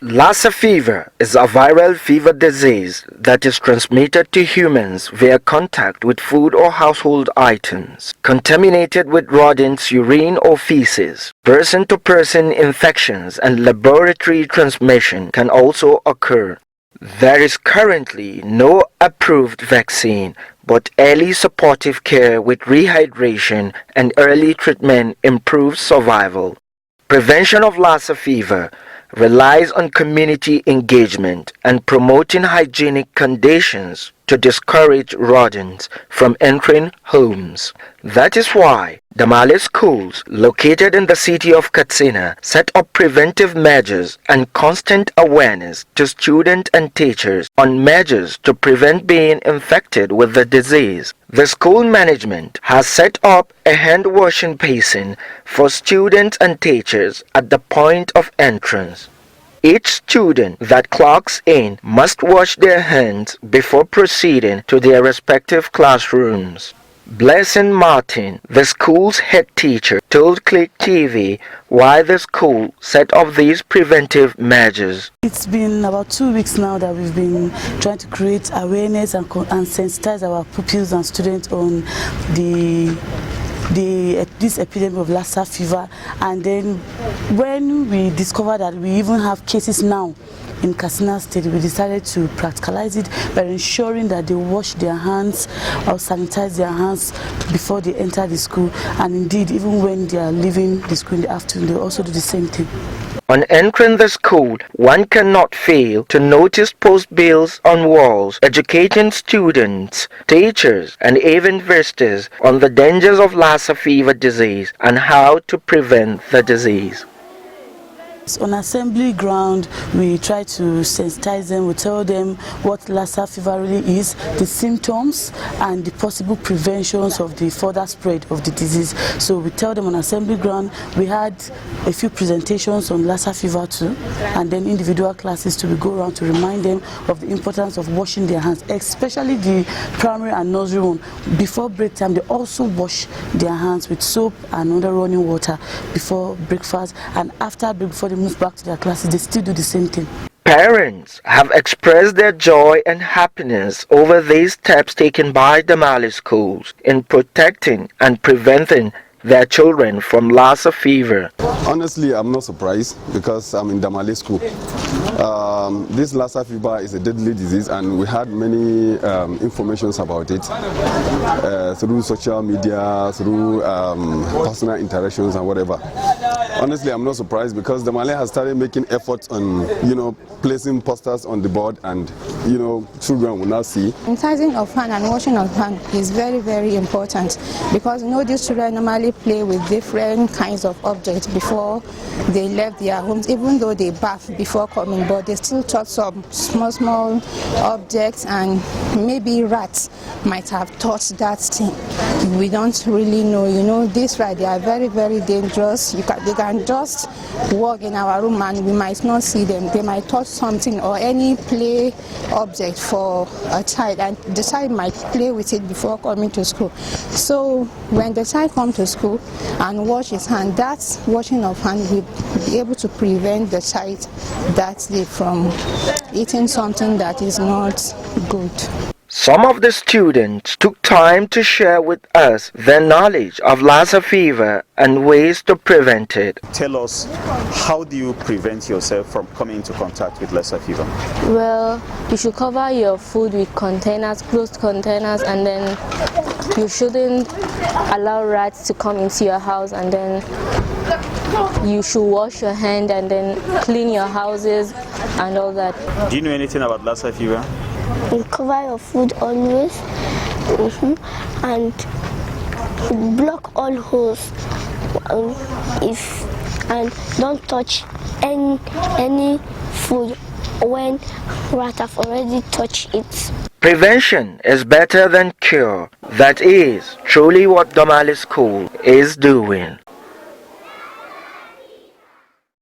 Lassa fever is a viral fever disease that is transmitted to humans via contact with food or household items, contaminated with rodents' urine or feces. Person-to-person infections and laboratory transmission can also occur. There is currently no approved vaccine, but early supportive care with rehydration and early treatment improves survival. Prevention of Lassa fever relies on community engagement and promoting hygienic conditions to discourage rodents from entering homes. That is why Damale schools located in the city of Katsina set up preventive measures and constant awareness to students and teachers on measures to prevent being infected with the disease. The school management has set up a hand washing basin for students and teachers at the point of entrance. Each student that clocks in must wash their hands before proceeding to their respective classrooms. Blessing Martin, the school's head teacher, told Click TV why the school set up these preventive measures. It's been about 2 weeks now that we've been trying to create awareness and sensitize our pupils and students on this epidemic of Lassa fever, and then when we discovered that we even have cases now in Katsina State, we decided to practicalize it by ensuring that they wash their hands or sanitize their hands before they enter the school, and indeed even when they are leaving the school in the afternoon, they also do the same thing. On entering the school, one cannot fail to notice post bills on walls educating students, teachers, and even visitors on the dangers of Lassa fever disease and how to prevent the disease. On assembly ground, we try to sensitize them. We tell them what Lassa fever really is, the symptoms, and the possible preventions of the further spread of the disease. So we tell them on assembly ground. We had a few presentations on Lassa fever too, and then individual classes to go around to remind them of the importance of washing their hands, especially the primary and nursery one. Before break time, they also wash their hands with soap and under running water before breakfast, and after break, before they move back to their classes, they still do the same thing. Parents have expressed their joy and happiness over these steps taken by Damale schools in protecting and preventing their children from Lassa fever. Honestly, I'm not surprised because I'm in Damale school. This Lassa fever is a deadly disease, and we had many informations about it through social media, through personal interactions and whatever. Honestly, I'm not surprised because Damale has started making efforts on, placing posters on the board, and, children will now see. Sanitizing of hand and washing of hand is very, very important because, these children normally play with different kinds of objects before they left their homes, even though they bath before coming, but they still touch some small objects, and maybe rats might have touched that thing. We don't really know. This right, they are very, very dangerous. They can just walk in our room and we might not see them. They might touch something or any play object for a child, and the child might play with it before coming to school. So when the child comes to school and wash his hand, that washing of hand will be able to prevent the child that day from eating something that is not good. Some of the students took time to share with us their knowledge of Lassa fever and ways to prevent it. Tell us, how do you prevent yourself from coming into contact with Lassa fever? Well, you should cover your food with containers, closed containers, and then you shouldn't allow rats to come into your house, and then you should wash your hand and then clean your houses and all that. Do you know anything about Lassa fever? You cover your food always, and block all holes, and don't touch any food when rats have already touched it. Prevention is better than cure. That is truly what Damale School is doing.